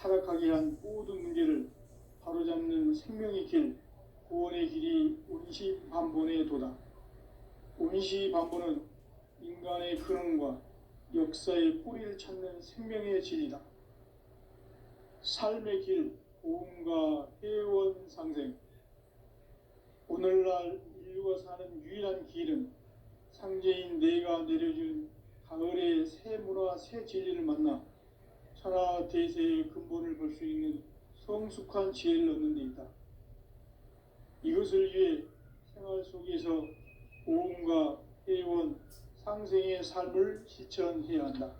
타락하게 한 모든 문제를 바로잡는 생명의 길, 구원의 길이 온시반본의 도다. 온시반본은 인간의 근원과 역사의 뿌리를 찾는 생명의 진리다. 삶의 길, 고음과 회원 상생. 오늘날 인류가 사는 유일한 길은 상제인 내가 내려준 가을의 새 문화, 새 진리를 만나 천하 대세의 근본을 볼 수 있는 성숙한 지혜를 얻는 데 있다. 이것을 위해 생활 속에서 고음과 회원, 상생의 삶을 실천해야 한다.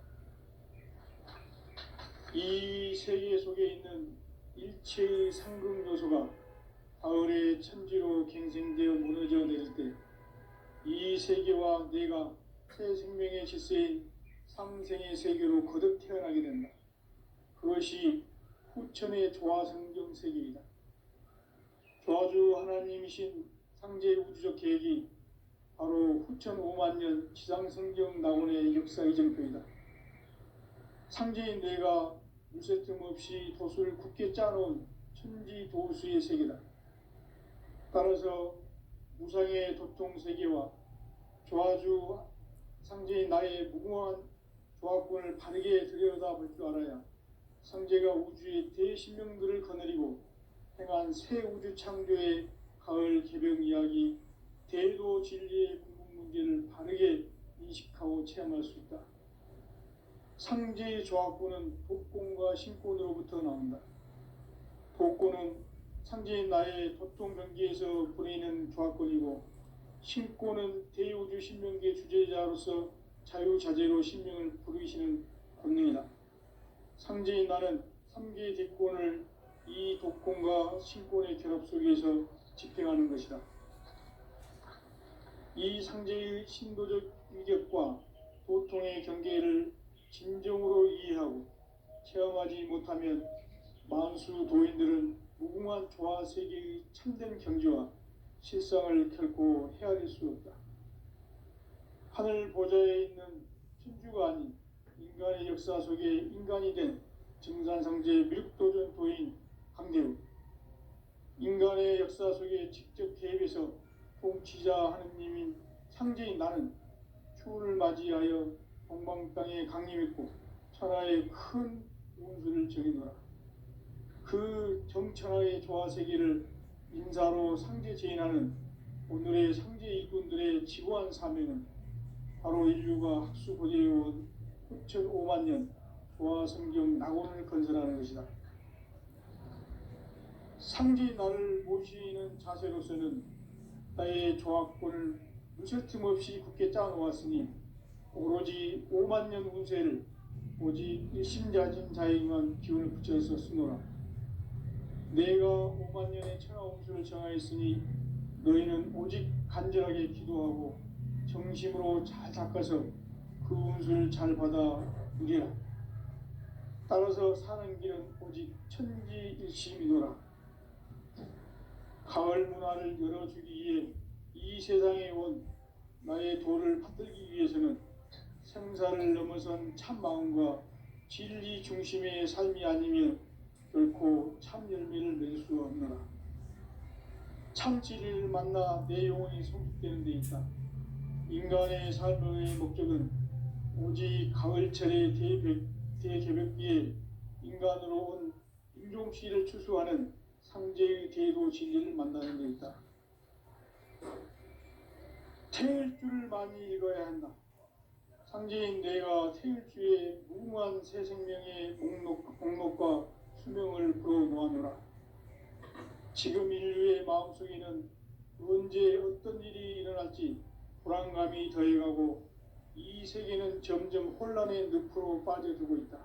이 세계 속에 있는 일체의 상극 요소가 가을의 천지로 갱생되어 무너져 내릴 때 이 세계와 내가 새 생명의 질서인 상생의 세계로 거듭 태어나게 된다. 그것이 후천의 조화성경 세계이다. 조화주 하나님이신 상제 우주적 계획이 바로 후천 5만 년 지상성경 낙원의 역사 이정표이다. 상제인 내가 물새틈 없이 도수를 굳게 짜놓은 천지도수의 세계다. 따라서 무상의 도통세계와 조화주 상제인 나의 무궁한 조화권을 바르게 들여다볼 줄 알아야 상제가 우주의 대신명들을 거느리고 행한 새 우주 창조의 가을 개벽 이야기, 대도 진리의 궁극 문제를 바르게 인식하고 체험할 수 있다. 상제의 조화권은 독권과 신권으로부터 나온다. 독권은 상제인 나의 도통 경계에서 보내는 조화권이고, 신권은 대우주 신명계 주제자로서 자유자재로 신명을 부르시는 권능이다. 상제인 나는 3개의 대권을 이 독권과 신권의 결합 속에서 집행하는 것이다. 이 상제의 신도적 위격과 도통의 경계를 진정으로 이해하고 체험하지 못하면 만수 도인들은 무궁한 조화 세계의 참된 경지와 실상을 결코 헤아릴 수 없다. 하늘 보좌에 있는 천주가 아닌 인간의 역사 속에 인간이 된 증산상제 밀육도전 도인 강대우, 인간의 역사 속에 직접 개입해서 통치자 하느님인 상제인 나는 추운을 맞이하여 동방 땅에 강림했고 천하의 큰 운수를 정해놓으라. 그 정천하의 조화세계를 인사로 상제 제인하는 오늘의 상제 일꾼들의 지고한 사명은 바로 인류가 학수고대해온 후천 5만 년 조화성경 낙원을 건설하는 것이다. 상제인 나를 모시는 자세로서는 나의 조화권을 무쇠틈 없이 굳게 짜놓았으니 오로지 5만 년 운세를 오직 일심자진 자에게만 기운을 붙여서 쓰노라. 내가 5만 년의 천하 운수를 정하였으니 너희는 오직 간절하게 기도하고 정심으로 잘 닦아서 그 운수를 잘 받아 누리라. 따라서 사는 길은 오직 천지일심이노라. 가을 문화를 열어주기 위해 이 세상에 온 나의 도를 받들기 위해서는 생사를 넘어선 참 마음과 진리 중심의 삶이 아니면 결코 참 열매를 맺을 수 없노라. 참 진리를 만나 내 영혼이 성숙되는 데 있다. 인간의 삶의 목적은 오직 가을철의 대개벽기에 인간으로 온 인종씨를 추수하는 상제의 대도 진리를 만나는 데 있다. 태일주를 많이 읽어야 한다. 상제인 내가 태일주의 무궁한 새 생명의 목록과 수명을 불어놓아노라. 지금 인류의 마음속에는 언제 어떤 일이 일어날지 불안감이 더해가고 이 세계는 점점 혼란의 늪으로 빠져들고 있다.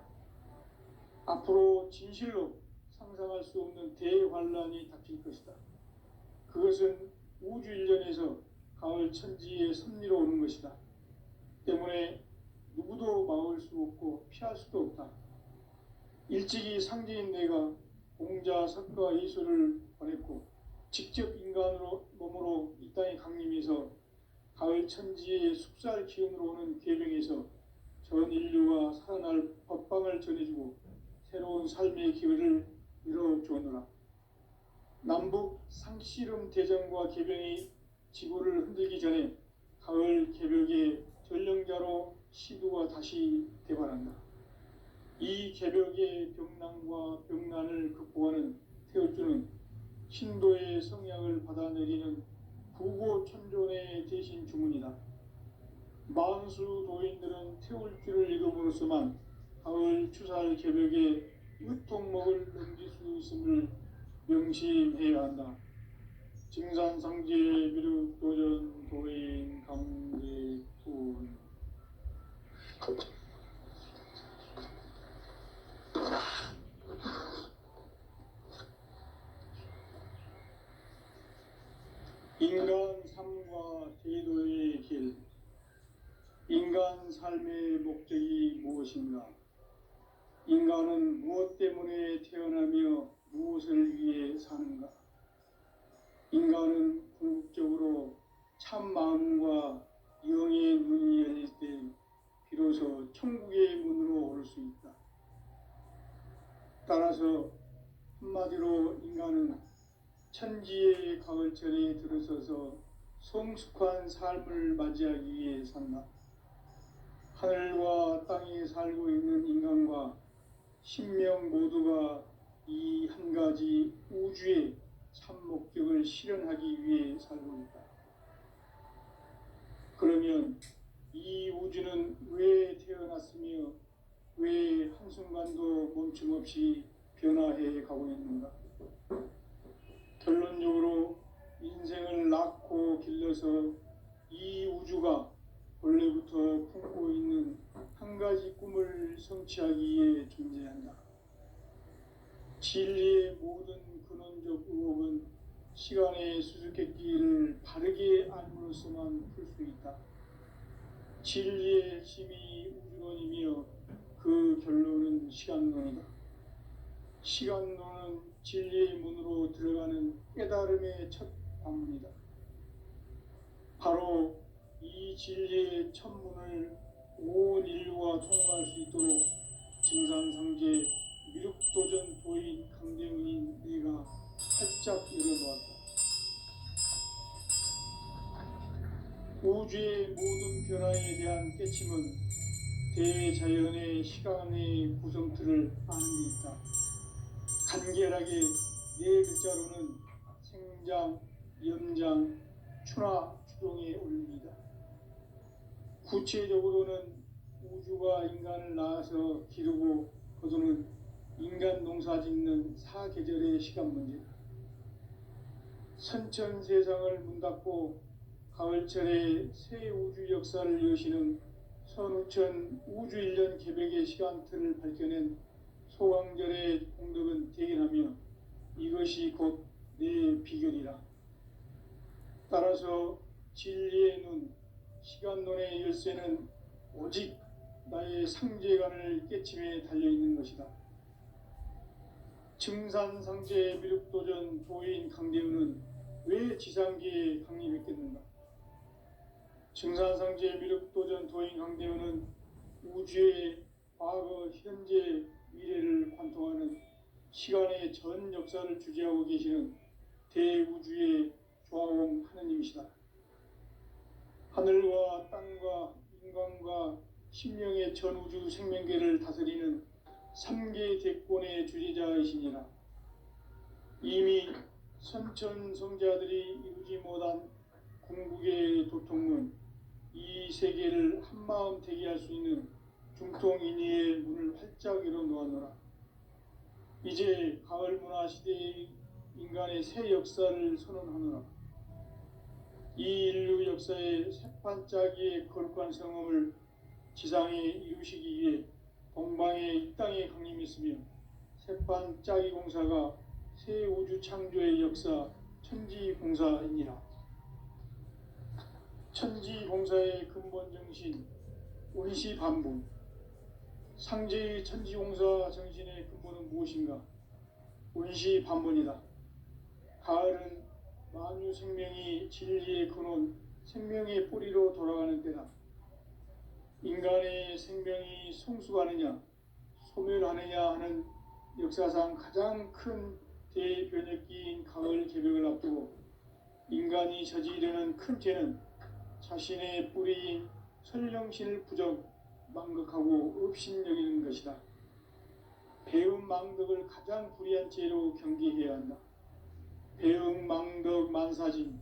앞으로 진실로 상상할 수 없는 대환란이 닥칠 것이다. 그것은 우주 일련에서 가을 천지의 섭리로 오는 것이다. 때문에 누구도 막을 수 없고 피할 수도 없다. 일찍이 상제인 내가 공자, 석가, 이수를 보냈고 직접 인간으로 몸으로 이 땅에 강림해서 가을 천지의 숙살 기운으로 오는 계명에서 전 인류가 살아날 법방을 전해주고 새로운 삶의 기회를 열어주느라. 남북 상씨름 대전과 개병이 지구를 흔들기 전에 가을 개벽의 전령자로 시두가 다시 대발한다. 이 개벽의 병난과 병난을 극복하는 태울주는 신도의 성약을 받아내리는 부고천존의 대신 주문이다. 만수 도인들은 태울주를 읽음으로써만 가을 추살 개벽의 유통목을 넘길 수 있음을 명심해야 한다. 증산상제 미륵도전 도인 강대군. 인간 삶과 제도의 길. 인간 삶의 목적이 무엇인가? 인간은 무엇 때문에 태어나며 무엇을 위해 사는가? 인간은 궁극적으로 참 마음과 영의 문이 열릴 때 비로소 천국의 문으로 올 수 있다. 따라서 한마디로 인간은 천지의 가을철에 들어서서 성숙한 삶을 맞이하기 위해 산다. 하늘과 땅에 살고 있는 인간과 신명 모두가 이 한 가지 우주의 참 목적을 실현하기 위해 살고 있다. 그러면 이 우주는 왜 태어났으며 왜 한순간도 멈춤 없이 변화해 가고 있는가? 결론적으로 인생을 낳고 길러서 이 우주가 원래부터 품고 있는 한 가지 꿈을 성취하기 위해 존재한다. 진리의 모든 근원적 의혹은 시간의 수수께끼를 바르게 알므로써만 풀 수 있다. 진리의 핵심이 우주론이며 그 결론은 시간론이다. 시간론은 진리의 문으로 들어가는 깨달음의 첫 관문이다. 바로 이 진리의 첫 문을 온 인류가 통과할 수 있도록 증산상제 미륵도전 도인 강대문인 내가 활짝 열어놓았다. 우주의 모든 변화에 대한 깨침은 대자연의 시간의 구성틀을 아는 데 있다. 간결하게 네 글자로는 생장, 연장, 추나 추동의 원리이다. 구체적으로는 우주가 인간을 낳아서 기르고 거두는 인간 농사 짓는 사계절의 시간 문제다. 선천 세상을 문닫고 가을철에 새 우주 역사를 여시는 선우천 우주일년 개벽의 시간틀을 밝혀낸 소강절의 공덕은 대견하며 이것이 곧 내 비결이라. 따라서 진리의 눈, 시간론의 열쇠는 오직 나의 상제관을 깨침에 달려있는 것이다. 증산상제 미륵도전 도인 강대우는 왜 지상계에 강림했겠는가? 증산상제 미륵도전 도인 강대우는 우주의 과거, 현재, 미래를 관통하는 시간의 전 역사를 주재하고 계시는 대우주의 조화공 하느님이시다. 하늘과 땅과 인간과 신명의 전우주 생명계를 다스리는 3계 대권의 주재자이시니라. 이미 선천성자들이 이루지 못한 궁극의 도통문, 이 세계를 한마음 되게 할 수 있는 중통인의의 문을 활짝 열어놓았노라. 이제 가을 문화 시대의 인간의 새 역사를 선언하노라. 이 인류 역사의 새판짜기의 거룩한 성음을 지상에 이루시기 위해 동방의 이 땅에 강림했으며 새판짜기 공사가 새 우주 창조의 역사 천지공사이니라. 천지공사의 근본 정신 운시반복. 상제의 천지공사 정신의 근본은 무엇인가? 운시반복이다. 가을은 만유 생명이 진리의 근원, 생명의 뿌리로 돌아가는 때다. 인간의 생명이 성숙하느냐, 소멸하느냐 하는 역사상 가장 큰 대변혁기인 가을 개벽을 앞두고 인간이 저지르는 큰 죄는 자신의 뿌리인 설령신을 부정 망극하고 업신여기는 것이다. 배음 망덕을 가장 불의한 죄로 경계해야 한다. 배음 망덕 만사진,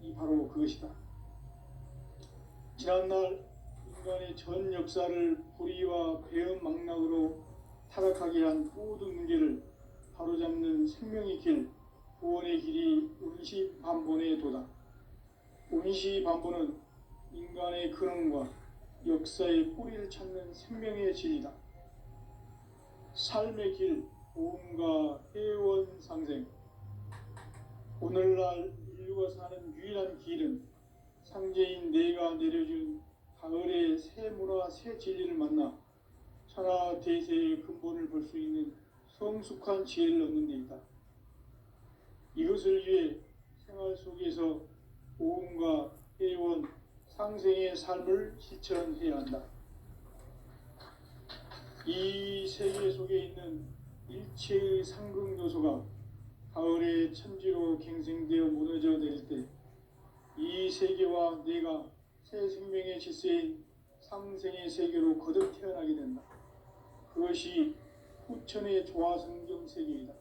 이 바로 그것이다. 지난날 인간의 전 역사를 불의와 배음 망락으로 타락하게 한 모든 문제를 바로잡는 생명의 길, 구원의 길이 운시반본에 도다. 운시반본은 인간의 근원과 역사의 뿌리를 찾는 생명의 진리다. 삶의 길, 보험과 회원 상생. 오늘날 인류가 사는 유일한 길은 상제인 내가 내려준 가을의 새 문화, 새 진리를 만나 천하 대세의 근본을 볼 수 있는 성숙한 지혜를 얻는 데 있다. 이것을 위해 생활 속에서 보험과 회원, 상생의 삶을 실천해야 한다. 이 세계 속에 있는 일체의 상극 요소가 가을의 천지로 갱생되어 무너져 내릴 때 이 세계와 내가 새 생명의 질서인 상생의 세계로 거듭 태어나게 된다. 그것이 후천의 조화성경 세계이다.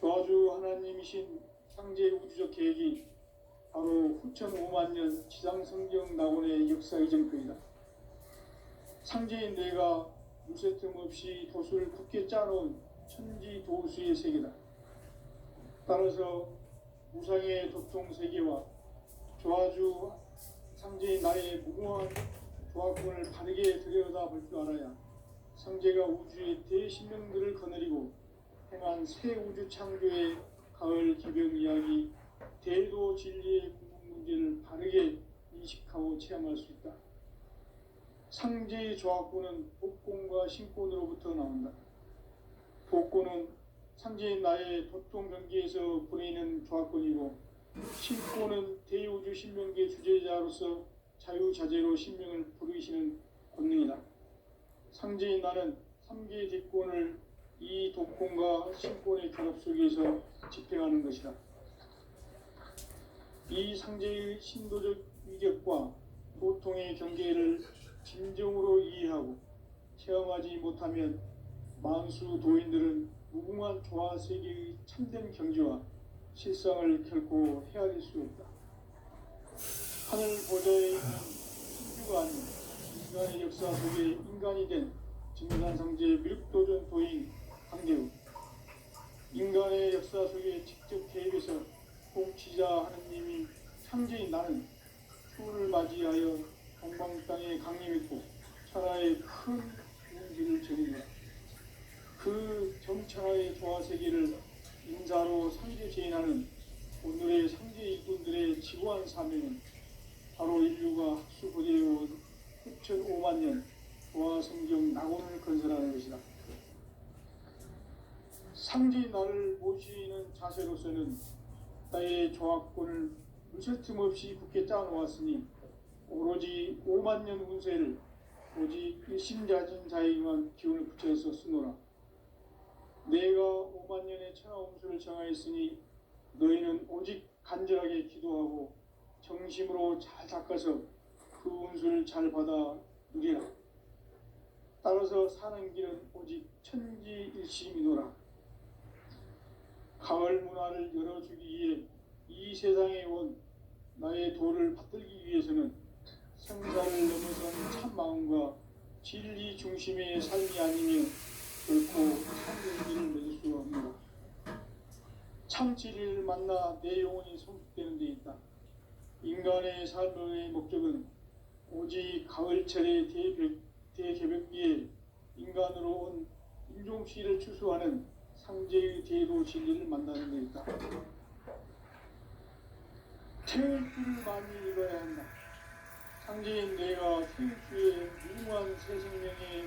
조화주 하나님이신 상제 우주적 계획이 바로 후천 5만 년 지상성경 낙원의 역사 이정표이다. 상제인 내가 무쇠틈 없이 도수를 굳게 짜놓은 천지 도수의 세계다. 따라서 무상의 도통 세계와 조화주 상제인 나의 무궁한 조화권을 바르게 들여다볼 줄 알아야 상제가 우주의 대신명들을 거느리고 행한 새 우주 창조의 가을 개벽 이야기, 대도 진리의 궁극 문제를 바르게 인식하고 체험할 수 있다. 상제의 조화권은 복권과 신권으로부터 나온다. 복권은 상제인 나의 도통 경계에서 보내는 조화권이고, 신권은 대우주 신명계 주제자로서 자유자재로 신명을 부르시는 권능이다. 상제인 나는 3개의 대권을 이 도권과 신권의 결합 속에서 집행하는 것이다. 이 상제의 신도적 위격과 도통의 경계를 진정으로 이해하고 체험하지 못하면 만수 도인들은 무궁한 조화 세계의 참된 경지와 실상을 결코 헤아릴 수 없다. 하늘 보좌에 있는 신주가 아닌 인간의 역사 속에 인간이 된 증산상제 밀도전 도인 강대우. 인간의 역사 속에 직접 개입해서 공치자 하느님이 상제인 나는 추를 맞이하여 동방 땅에 강림했고 천하의 큰 운기를 전이노라. 그 정천하의 조화 세계를 인사로 상제 제인하는 오늘의 상제 일꾼들의 지구한 사명은 바로 인류가 학수고대해온 후천 5만 년 조화 성경 낙원을 건설하는 것이다. 상제인 나를 모시는 자세로서는 나의 조화권을 무쇠틈 없이 굳게 짜놓았으니 오로지 5만 년 운세를 오직 일심자진 자에게만 기운을 붙여서 쓰노라. 내가 5만 년의 천하 운수를 정하였으니 너희는 오직 간절하게 기도하고 정심으로 잘 닦아서 그 운수를 잘 받아 누리라. 따라서 사는 길은 오직 천지일심이노라. 가을 문화를 열어주기 위해 이 세상에 온 나의 도를 받들기 위해서는 생사를 넘어선 참 마음과 진리 중심의 삶이 아니면 결코 참 의미를 맺을 수 없노라. 참 진리를 만나 내 영혼이 성숙되는 데 있다. 인간의 삶의 목적은 오직 가을철의 대개벽기에 인간으로 온 인종시를 추수하는 상제의 대도 진리를 만나는 데 있다. 태울 줄을 많이 읽어야 한다. 상제인 내가 태울 주에 무궁한 새 생명의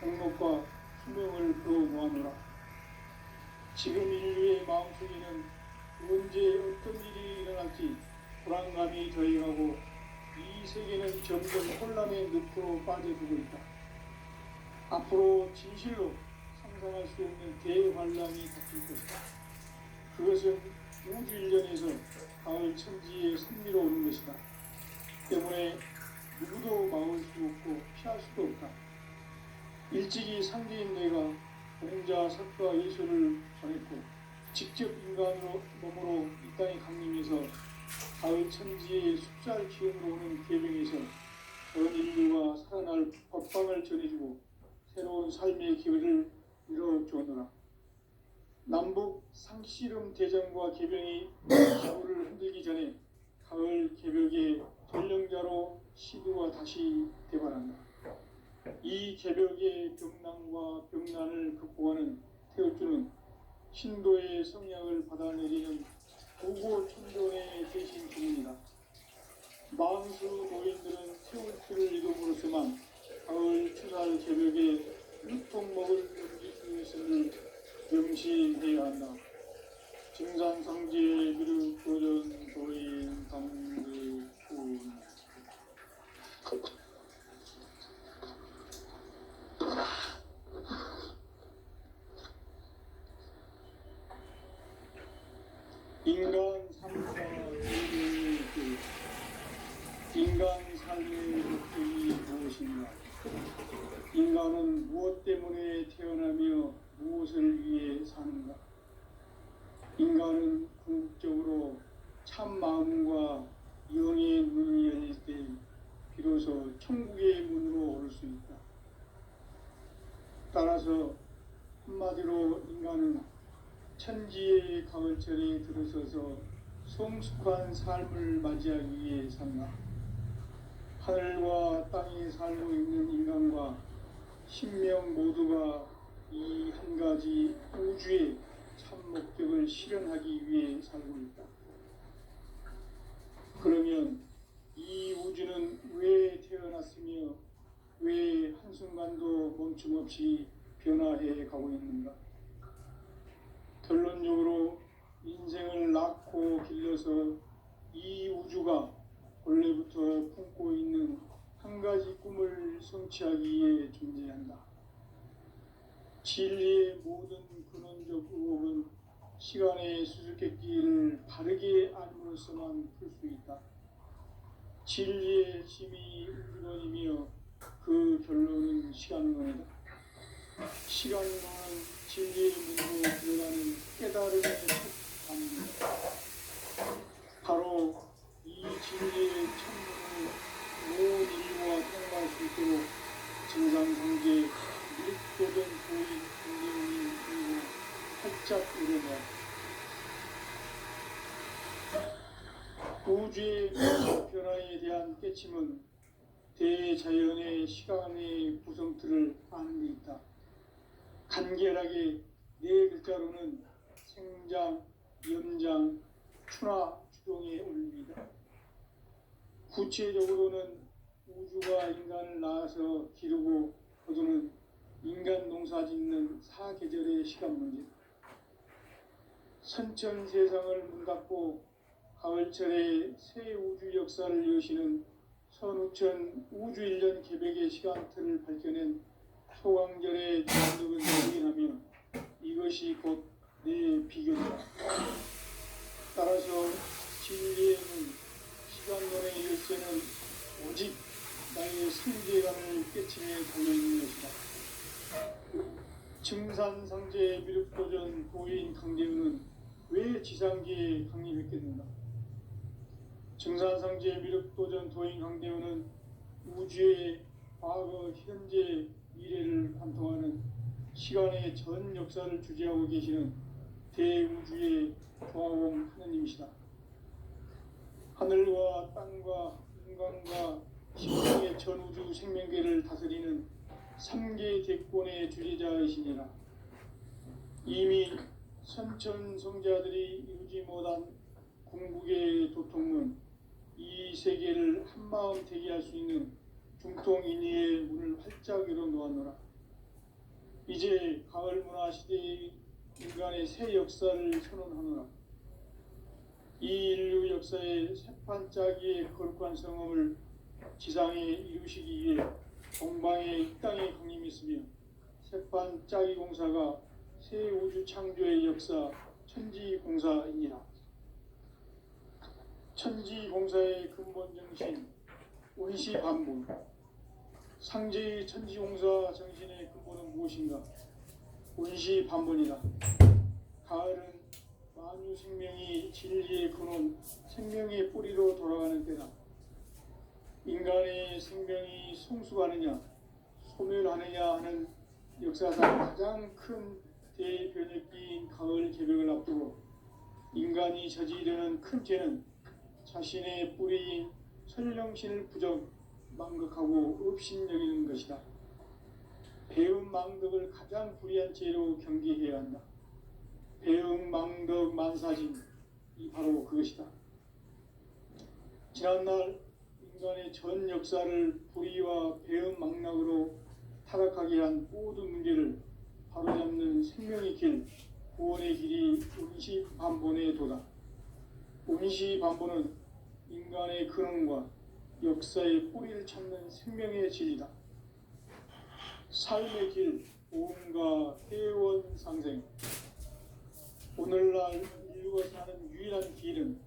목록과 수명을 풀어 모아노라. 지금 인류의 마음속에는 언제 어떤 일이 일어날지 불안감이 더해가고 이 세계는 점점 혼란의 늪으로 빠져들고 있다. 앞으로 진실로 상상할 수 없는 대환란이 닥칠 것이다. 그것은 우주 일련에서 가을 천지의 섭리로 오는 것이다. 때문에 누구도 막을 수 없고 피할 수도 없다. 일찍이 상계인 내가 공자, 석가, 예술을 전했고 직접 인간으로 몸으로 이 땅에 강림해서 가을 천지의 숫살 기운으로 오는 계명에서 전 인류가 살아날 법방을 전해주고 새로운 삶의 기회를 이뤄주었노라. 남북 상씨름 대전과 계병이 기후를 흔들기 전에 가을 개벽의 전령자로 시두가 다시 대발한다. 이 개벽의 병난과 병난을 극복하는 태우주는 신도의 성량을 받아내리는 구고천존의 대신 주문이다. 망수 노인들은 태우주를 이름으로서만 가을 추살 개벽의 유통먹을 넘길 것을 명시해야 한다. 증산상제 미륵 도전 도인 당대군 인간 삶과 인간 삶의 목적이 무엇인가? 인간은 무엇 때문에 태어나며 무엇을 위해 사는가? 인간은 궁극적으로 참 마음과 영의 문이 열릴 때 비로소 천국의 문으로 오를 수 있다. 따라서 한마디로 인간은 천지의 가을철에 들어서서 성숙한 삶을 맞이하기 위해 산다. 하늘과 땅에 살고 있는 인간과 신명 모두가 이 한 가지 우주의 참 목적을 실현하기 위해 살고 있다. 그러면 이 우주는 왜 태어났으며 왜 한순간도 멈춤없이 변화해 가고 있는가? 결론적으로 인생을 낳고 길러서 이 우주가 원래부터 품고 있는 한 가지 꿈을 성취하기 위해 존재한다. 진리의 모든 근원적 의혹은 시간의 수수께끼를 바르게 알므로서만 풀 수 있다. 진리의 힘이 우주론이며 그 결론은 시간론이다. 시간론은 진리의 문으로 들어가는 깨달음의 첫 단계다. 바로 이 진리의 천문을 온 인류와 통과할 수 있도록 증상상제 미륵도전 도인 공대원이 그리고 활짝 일어나 우주의 변화에 대한 깨침은 대자연의 시간의 구성틀을 아는 데 있다. 간결하게 네 글자로는 생장, 염장, 추나, 추동의 원리이다. 구체적으로는 우주가 인간을 낳아서 기르고 거두는 인간 농사 짓는 사계절의 시간 문제다. 선천 세상을 문 닫고 가을철에 새 우주 역사를 여시는 선우천 우주일년 개백의 시간틀을 밝혀낸 소강절의 전력을 확인하며 이것이 곧 내 비결이다. 따라서 진리에는 시간론의 열쇠는 오직 나의 승계감을 깨침에 달려있는 것이다. 증산상제 미륵도전 도인 강재은은 왜 지상계에 강림했겠는가? 증산상제 미륵도전 도인 강재은은 우주의 과거, 현재, 미래를 관통하는 시간의 전 역사를 주재하고 계시는 대우주의 조화공 하느님이시다. 하늘과 땅과 인간과 신명의 전우주 생명계를 다스리는 3계 대권의 주재자이시니라. 이미 선천 성자들이 이루지 못한 궁극의 도통문, 이 세계를 한마음 되게 할 수 있는 중통인의의 문을 활짝 열어 놓았노라. 이제 가을 문화 시대의 인간의 새 역사를 선언하노라. 이 인류 역사의 새판짜기의 거룩한 성험을 지상에 이루시기 위해 동방의 이 땅에 강림했으며 백반 짜기 공사가 새 우주 창조의 역사 천지공사이니라. 천지공사의 근본 정신 원시반복. 상제의 천지공사 정신의 근본은 무엇인가? 원시반복이다. 가을은 만유 생명이 진리의 근원, 생명의 뿌리로 돌아가는 때다. 인간의 생명이 성숙하느냐, 소멸하느냐 하는 역사상 가장 큰 대변혁기인 가을 개벽을 앞두고 인간이 저지르는 큰 죄는 자신의 뿌리인 천령신을 부정 망극하고 업신여기는 것이다. 배음 망덕을 가장 불의한 죄로 경계해야 한다. 배음 망덕 만사진이 바로 그것이다. 지난날 인간의 전 역사를 불의와 배음 망락으로 타락하게 한 모든 문제를 바로잡는 생명의 길, 구원의 길이 원시반본의 도다. 원시반본은 인간의 근원과 역사의 뿌리를 찾는 생명의 진리다. 삶의 길, 보험과 회원 상생. 오늘날 인류가 사는 유일한 길은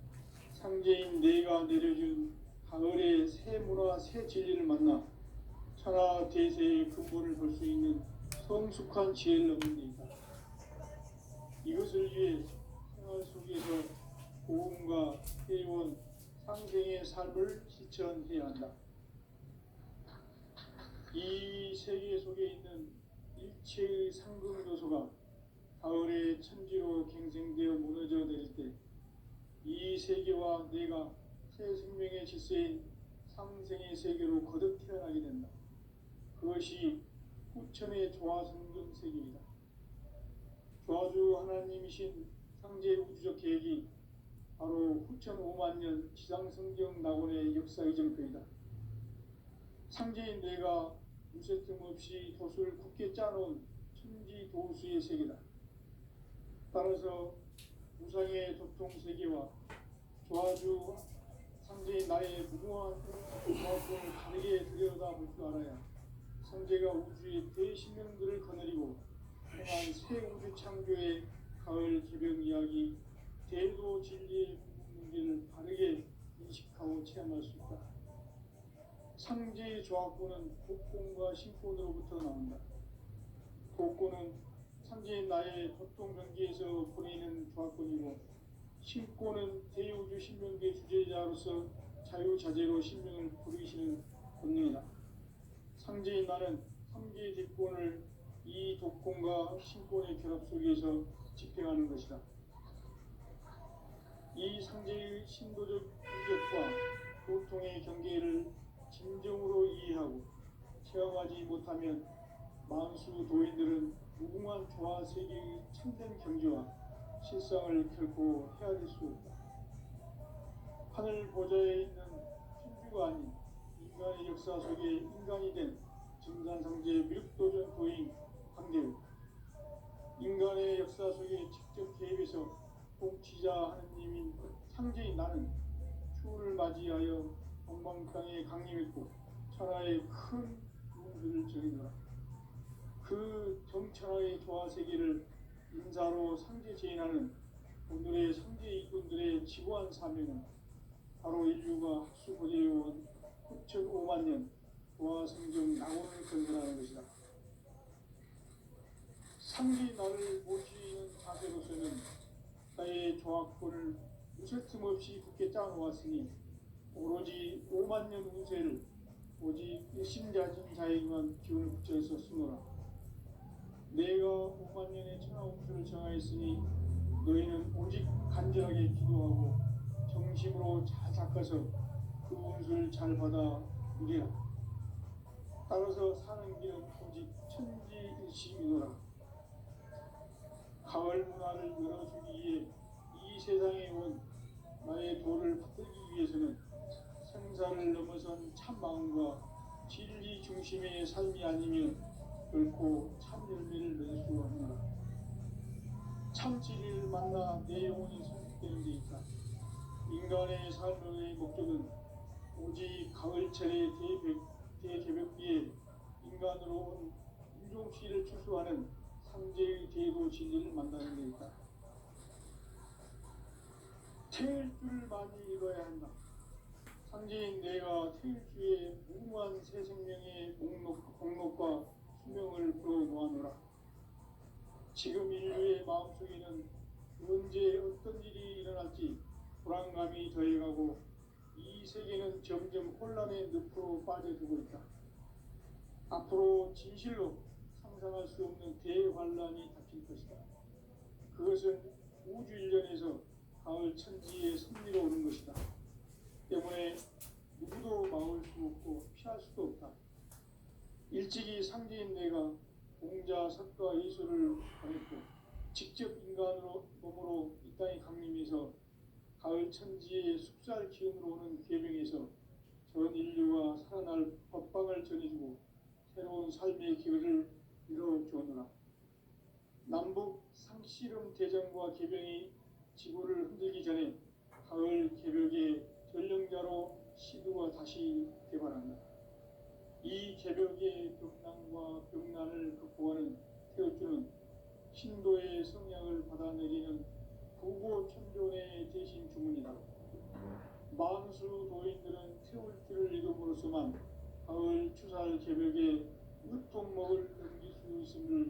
상제인 내가 내려준 가을의 새 문화, 새 진리를 만나 천하 대세의 근본을 볼 수 있는 성숙한 지혜를 얻는 데 있다. 이것을 위해 생활 속에서 보험과 회원, 상생의 삶을 실천해야 한다. 이 세계 속에 있는 일체의 상승도소가 가을의 천지로 갱생되어 무너져 내릴 때 이 세계와 내가 새 생명의 질서인 상생의 세계로 거듭 태어나게 된다. 그것이 후천의 조화성경 세계이다. 조화주 하나님이신 상제 우주적 계획이 바로 후천 5만 년 지상성경 낙원의 역사 이정표이다. 상제인 뇌가 무쇠 틈 없이 도수를 굳게 짜놓은 천지 도수의 세계다. 따라서 무상의 도통 세계와 조화주 상제인 나의 무궁한 조화권을 다르게 들여다볼 줄 알아야 상제가 우주의 대신명들을 거느리고 행한 새 우주 창조의 가을 개벽 이야기, 대도 진리의 문제를 바르게 인식하고 체험할 수 있다. 상제의 조합권은 복권과 신권으로부터 나온다. 복권은 상제인 나의 고통 경계에서 보내는 조합권이고, 신권은 대우주 신명계 주제자로서 자유자재로 신명을 부르시는 권능이다. 상제인 나는 3개의 대권을 이 독권과 신권의 결합 속에서 집행하는 것이다. 이 상제의 신도적 인격과 고통의 경계를 진정으로 이해하고 체험하지 못하면 만수 도인들은 무궁한 조화 세계의 참된 경지와 실상을 결코 헤아릴 수 없다. 하늘 보좌에 있는 신주가 아닌 인간의 역사 속에 인간이 된 증산상제 미륵도전 도인 황대우. 인간의 역사 속에 직접 개입해서 통치자 하느님인 상제인 나는 추후를 맞이하여 동방 땅에 강림했고 천하의 큰 운수를 정해노라. 그 정천하의 조화 세계를 인사로 상제 제인하는 오늘의 상제 이꾼들의 지고한 사명은 바로 인류가 학수고대해온 9,5만 년 조화 성경 낙원을 건설하는 것이다. 상제 나를 모시는 자세로서는 나의 조화권을 무쇠 틈 없이 굳게 짜놓았으니 오로지 5만 년 운세를 오직 일심자진 자에게만 기운을 붙여서 쓰노라. 내가 5만 년의 천하 운수를 정하였으니 너희는 오직 간절하게 기도하고 정심으로 잘 닦아서 그 운수를 잘 받아 누리라. 따라서 사는 길은 오직 천지일심이노라. 가을 문화를 열어주기 위해 이 세상에 온 나의 도를 받들기 위해서는 생사를 넘어선 참 마음과 진리 중심의 삶이 아니면 결코 참 열매를 맺을 수 없노라. 참 진리를 만나 내 영혼이 성숙되는 데 있다. 인간의 삶의 목적은 오직 가을철의 대개벽기에 인간으로 온 세종시를 추수하는 상제의 대도 진리를 만나는 데 있다. 태일주를 많이 읽어야 한다. 상제인 내가 태일주의 무궁한 새 생명의 목록과 수명을 풀어놓아노라. 지금 인류의 마음속에는 언제 어떤 일이 일어날지 불안감이 더해가고 이 세계는 점점 혼란의 늪으로 빠져들고 있다. 앞으로 진실로 상상할 수 없는 대환란이 닥칠 것이다. 그것은 우주 일련에서 가을 천지의 섭리로 오는 것이다. 때문에 누구도 막을 수 없고 피할 수도 없다. 일찍이 상제인 내가 공자, 석가, 예수를 보냈고 직접 인간으로 몸으로 이 땅에 강림해서 가을 천지의 숲살 기운으로 오는 계명에서 전 인류가 살아날 법방을 전해주고 새로운 삶의 기회를 이뤄주었노라. 남북 상씨름 대전과 개병이 지구를 흔들기 전에 가을 개벽의 전령자로 시두가 다시 개발한다. 이 개벽의 벽난과 벽난을 극복하는 태우주는 신도의 성향을 받아내리는 구고천존의 대신 주문이다. 만수 도인들은 태울주를 이름으로서만 가을 추살 개벽의 으통목을 넘길 수 있음을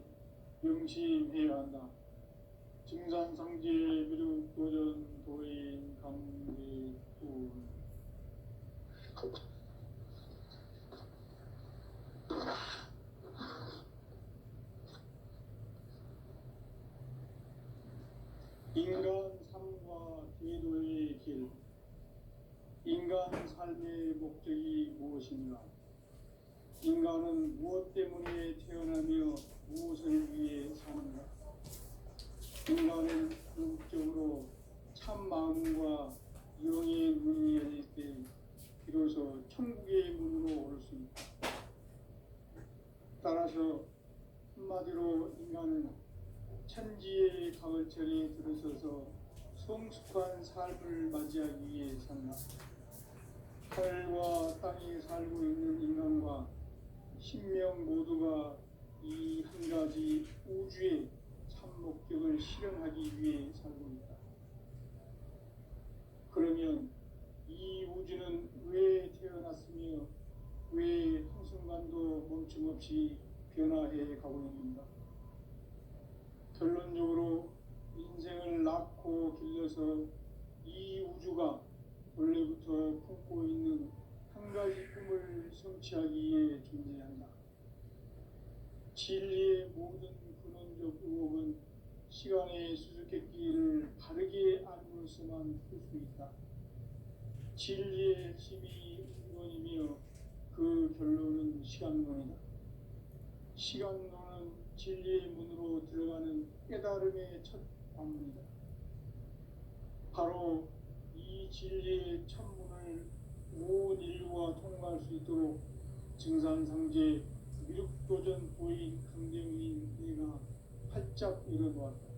명심해야 한다. 증산상제 미륵도전 도인 강대군 인간 삶과 제도의 길. 인간 삶의 목적이 무엇인가? 인간은 무엇 때문에 태어나며 무엇을 위해 사는가? 인간은 궁극적으로 참 마음과 영의 문이 열릴 때 비로소 천국의 문으로 올 수 있다. 따라서 한마디로 인간은 천지의 가을철에 들어서서 성숙한 삶을 맞이하기 위해 산다. 하늘과 땅에 살고 있는 인간과 신명 모두가 이 한 가지 우주의 참 목적을 실현하기 위해 살고 있다. 그러면 이 우주는 왜 태어났으며 왜 한순간도 멈춤없이 변화해 가고 있는가? 결론적으로 인생을 낳고 길러서 이 우주가 원래부터 품고 있는 한 가지 꿈을 성취하기 위해 존재한다. 진리의 모든 근원적 의혹은 시간의 수수께끼를 바르게 알고서만 풀 수 있다. 진리의 핵심이 인권이며 그 결론은 시간론이다. 시간론은 진리의 문으로 들어가는 깨달음의 첫 관문이다. 바로 이 진리의 천문을 온 인류가 통과할 수 있도록 증산상제 미륵도전 보인 강대웅인 내가 활짝 열어놓았다.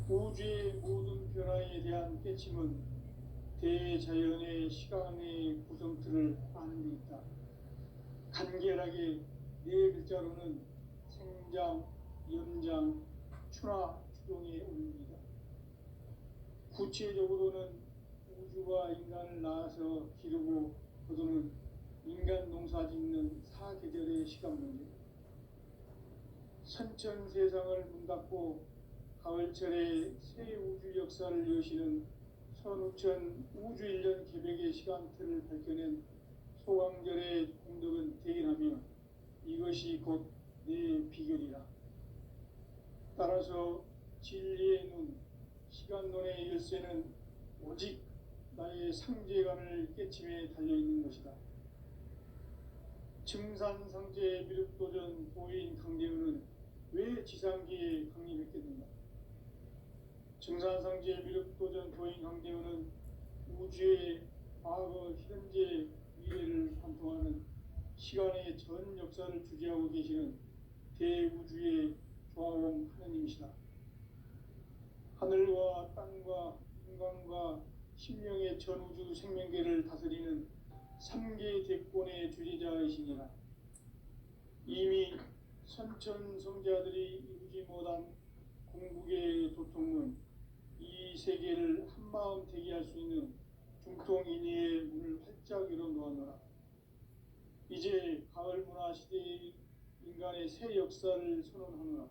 우주의 모든 변화에 대한 깨침은 대자연의 시간의 구성틀을 아는 데 있다. 간결하게 네 글자로는 생장, 연장, 추나 추동의 원리이다. 구체적으로는 우주가 인간을 낳아서 기르고 거두는 인간 농사 짓는 사계절의 시간 문제. 선천 세상을 문 닫고 가을철에 새 우주 역사를 여시는 선우천 우주일년 개벽의 시간틀을 밝혀낸 소강절의 공덕은 대견하며 이것이 곧 내 비결이라. 따라서 진리의 눈, 시간론의 열쇠는 오직 나의 상제관을 깨침에 달려있는 것이다. 증산상제 미륵도전 보인 강대우는 왜 지상기에 강림했겠는가? 증산상제 미륵도전 보인 강대우는 우주의 과거, 현재, 미래를 관통하는 시간의 전 역사를 주재하고 계시는 대우주의 조화원 하느님이시다. 하늘과 땅과 인간과 신명의 전우주 생명계를 다스리는 3개 대권의 주재자이시니라. 이미 선천성자들이 이루지 못한 궁극의 도통은 이 세계를 한마음 되게 할 수 있는 중통인의의 문을 활짝 열어 놓았노라. 이제 가을 문화 시대의 인간의 새 역사를 선언하노라.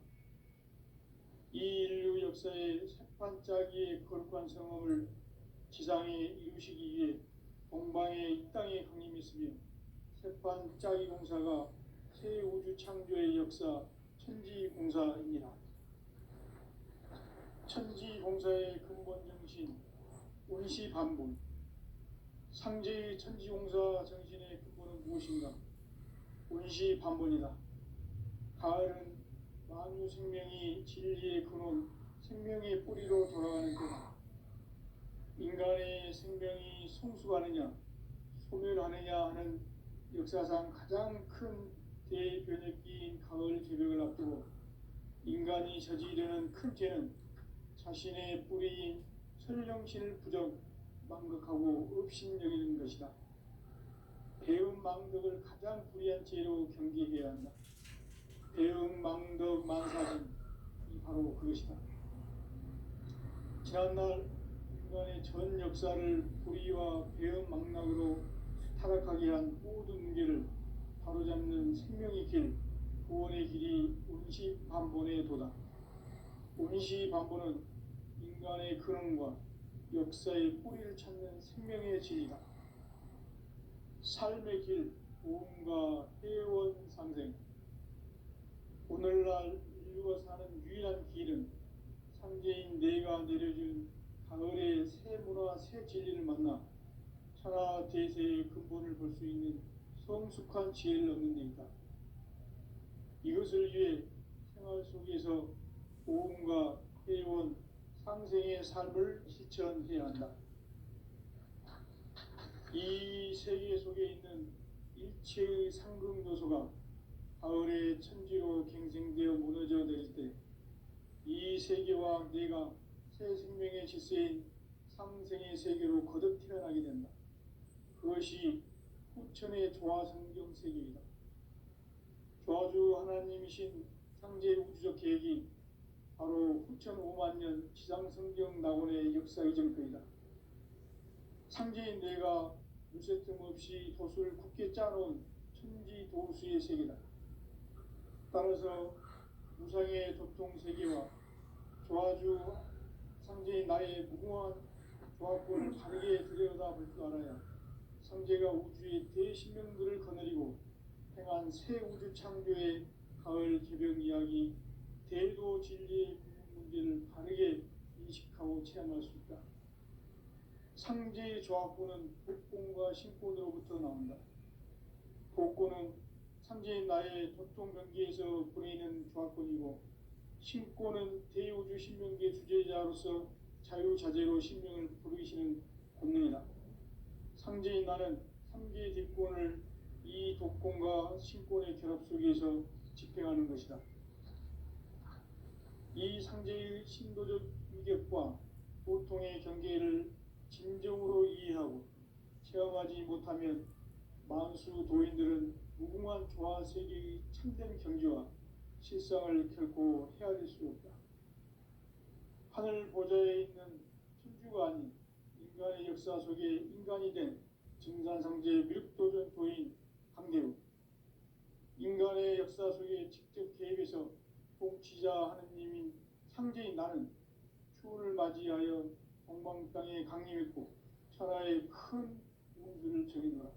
이 인류 역사의 새판짜기의 거룩한 성험을 지상에 이루시기 위해 동방의 이 땅에 강림했으며 새판짜기 공사가 새 우주 창조의 역사 천지공사입니다. 천지공사의 근본 정신 원시반복. 상제의 천지공사 정신의 근본은 무엇인가? 원시반복이다. 가을은 만유 생명이 진리의 근원, 생명의 뿌리로 돌아가는 때다. 인간의 생명이 성숙하느냐, 소멸하느냐 하는 역사상 가장 큰 대변혁기인 가을 개벽을 앞두고 인간이 저지르는 큰 죄는 자신의 뿌리인 설령신을 부정, 망극하고 업신여기는 것이다. 배은망덕을 가장 불의한 죄로 경계해야 한다. 배은망덕 만사는 바로 그것이다. 지난날 인간의 전 역사를 불의와 배은망락으로 타락하게 한 모든 문제를 바로잡는 생명의 길, 구원의 길이 원시반본의 도다. 원시반본은 인간의 근원과 역사의 뿌리를 찾는 생명의 진리다. 삶의 길, 보험과 회원 상생. 오늘날 인류가 사는 유일한 길은 상제인 내가 내려준 가을의 새 문화, 새 진리를 만나 천하 대세의 근본을 볼 수 있는 성숙한 지혜를 얻는 데 있다. 이것을 위해 생활 속에서 보험과 회원, 상생의 삶을 실천해야 한다. 이 세계 속에 있는 일체의 상극 요소가 가을의 천지로 갱생되어 무너져 내릴 때 이 세계와 내가 새 생명의 질서인 상생의 세계로 거듭 태어나게 된다. 그것이 후천의 조화성경 세계이다. 조화주 하나님이신 상제 우주적 계획이 바로 후천 5만년 지상성경 낙원의 역사 이정표이다. 상제인 내가 무쇠 틈 없이 도수를 굳게 짜놓은 천지도수의 세계다. 따라서 무상의 도통 세계와 조화주 상제인 나의 무궁한 조합권을 바르게 들여다볼 줄 알아야 상제가 우주의 대신명들을 거느리고 행한 새 우주 창조의 가을 개벽 이야기, 대도 진리의 문제를 바르게 인식하고 체험할 수 있다. 상제의 조합권은 복권과 신권으로부터 나온다. 복권은 상제인 나의 도통 경계에서 보내는 조합권이고, 신권은 대우주 신명계 주제자로서 자유자재로 신명을 부르시는 권능이다. 상제인 나는 삼계의 뒷권을 이 독권과 신권의 결합 속에서 집행하는 것이다. 이 상제의 신도적 위격과 보통의 경계를 진정으로 이해하고 체험하지 못하면 만수 도인들은 무궁한 조화 세계의 참된 경지와 실상을 결코 헤아릴 수 없다. 하늘 보좌에 있는 천주가 아닌 인간의 역사 속에 인간이 된 증산상제 미륵도전 도인 강대우, 인간의 역사 속에 직접 개입해서 통치자 하느님인 상제인 나는 추운을 맞이하여 동방 땅에 강림했고 천하의 큰 운수를 정해노라.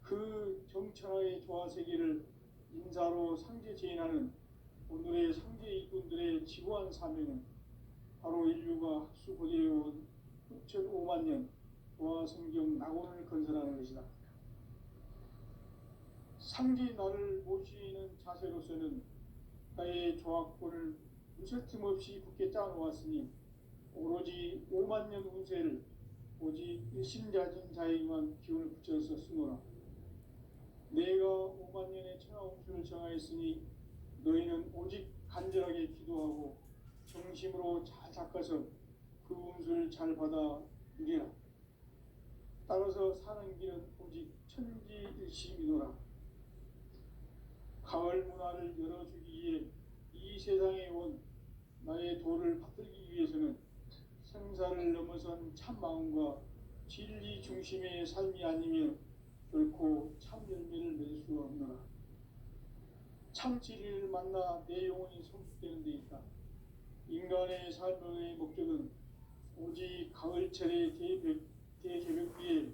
그 정천하의 조화세계를 인사로 상제 제인하는 오늘의 상제 일꾼들의 지구한 사명은 바로 인류가 학수고대해온 6,5만 년 조화성경 낙원을 건설하는 것이다. 상제인 나를 모시는 자세로서는 나의 조합권을 무쇠틈 없이 굳게 짜놓았으니 오로지 5만 년 운세를 오직 일심자진 자에게만 기운을 붙여서 쓰노라. 내가 5만 년의 천하 운수를 정하였으니 너희는 오직 간절하게 기도하고 정심으로 잘 닦아서 그 운수를 잘 받아 누리라. 따라서 사는 길은 오직 천지일심이노라. 가을 문화를 열어주기 위해 이 세상에 온 나의 도를 받들기 위해서는 생사를 넘어선 참 마음과 진리 중심의 삶이 아니면 결코 참 열매를 맺을 수 없노라. 참 진리를 만나 내 영혼이 성숙되는 데 있다. 인간의 삶의 목적은 오직 가을철의 대개벽 위에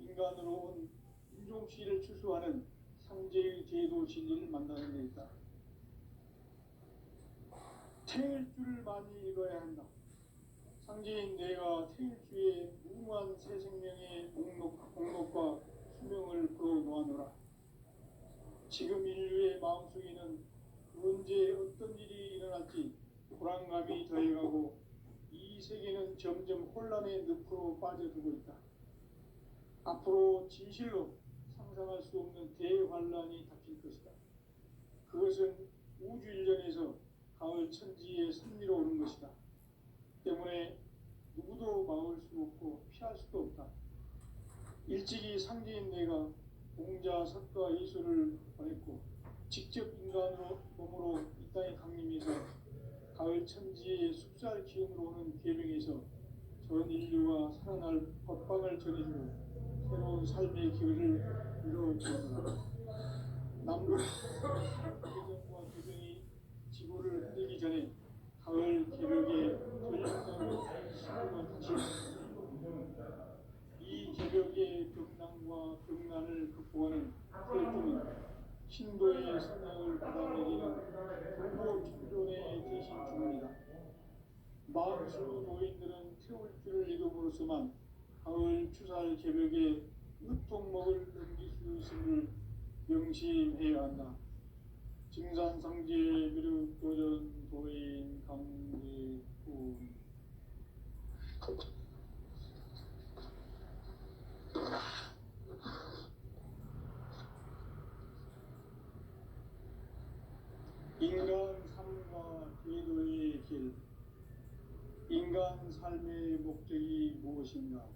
인간으로 온 인종시를 추수하는 상제의 제도 진리를 만나는 데 있다. 태일주를 많이 읽어야 한다. 상제인 내가 태일주의 무모한 새 생명의 목록과 수명을 풀어놓아노라. 지금 인류의 마음속에는 언제 어떤 일이 일어날지 불안감이 더해가고 이 세계는 점점 혼란의 늪으로 빠져들고 있다. 앞으로 진실로 상상할 수 없는 대환란이 닥칠 것이다. 그것은 우주 일련에서 가을 천지의 섭리로 오는 것이다. 때문에 누구도 막을 수 없고 피할 수도 없다. 일찍이 상제인 내가 공자, 석가, 예수를 보냈고 직접 인간으로 몸으로 이 땅에 강림해서 가을 천지의 숲살 기운으로 오는 계명에서 전 인류와 살아날 법방을 전해주고 새로운 삶의 기회를 이루어주었다. 남북 개정과 개정이 지구를 흔들기 전에 가을 개벽의 전력감을 시구가 다시 이 개벽의 벽난과 벽난을 극복하는 태일주는 신도의 성향을 받아내리는 불법 청존의 대신 주문이다. 만수 노인들은 태울주를 읽음으로써만 가을 추살 개벽의 으통목을 넘길 수 있음을 명심해야 한다. 증산상제 미륵 도전 도인 강제군 인간 삶과 제도의 길. 인간 삶의 목적이 무엇인가?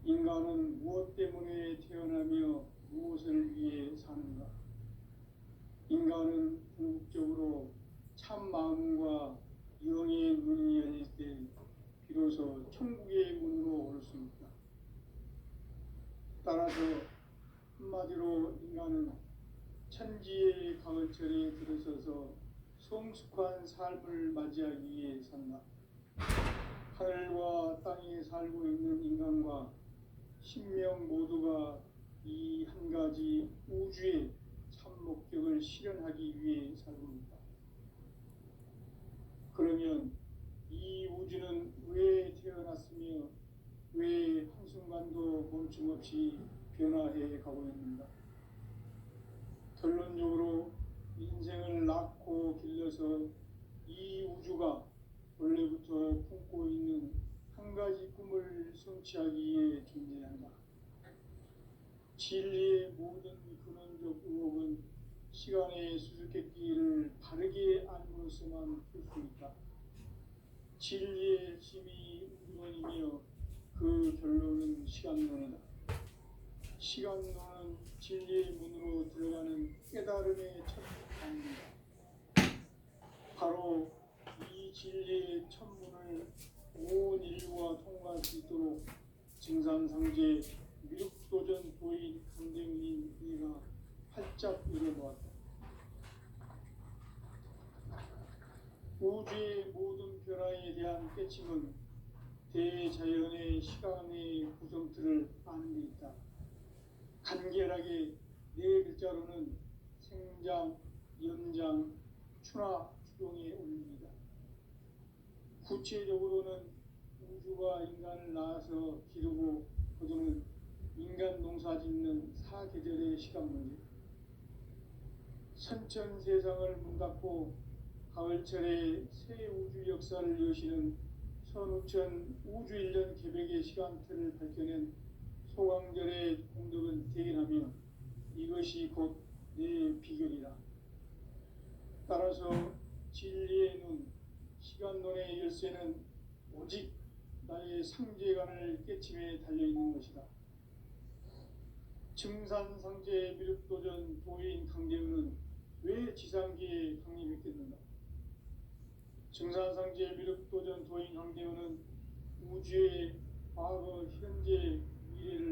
인간은 무엇 때문에 태어나며 무엇을 위해 사는가? 인간은 궁극적으로 참 마음과 영의 문이 열릴 때 비로소 천국의 문으로 올 수 있다. 따라서 한마디로 인간은 천지의 가을철에 들어서서 성숙한 삶을 맞이하기 위해 산다. 하늘과 땅에 살고 있는 인간과 신명 모두가 이 한 가지 우주의 참 목적을 실현하기 위해 살고 있다. 그러면 이 우주는 왜 태어났으며 왜 한순간도 멈춤없이 변화해 가고 있는가? 결론적으로 인생을 낳고 길러서 이 우주가 원래부터 품고 있는 한 가지 꿈을 성취하기 위해 존재한다. 진리의 모든 근원적 의혹은 시간의 수수께끼를 바르게 알므로써만 풀 수 있다. 진리의 힘이 우주론이며 그 결론은 시간론이다. 시간론은 진리의 문으로 들어가는 깨달음의 첫 단계이다. 바로 이 진리의 천문을 온 인류가 통과할 수 있도록 증산상제 미륵도전 도인 강대문인 이가 활짝 열어놓았다. 우주의 모든 변화에 대한 깨침은 대자연의 시간의 구성틀을 아는 데 있다. 간결하게 네 글자로는 생장, 연장, 추나, 추동의 원리이다. 구체적으로는 우주가 인간을 낳아서 기르고 거두는 인간 농사 짓는 사계절의 시간 문제. 선천 세상을 문 닫고 가을철에 새 우주 역사를 여시는 선우천 우주 1년 개벽의 시간틀을 밝혀낸 소강절의 공덕은 대견하며 이것이 곧 내 비결이다. 따라서 진리의 눈, 시간론의 열쇠는 오직 나의 상제관을 깨침에 달려있는 것이다. 증산상제 미륵도전 도인 강제우는 왜 지상계에 강림했겠는가? 증산상제 미륵도전 도인 황대원은 우주의 과거, 현재, 미래를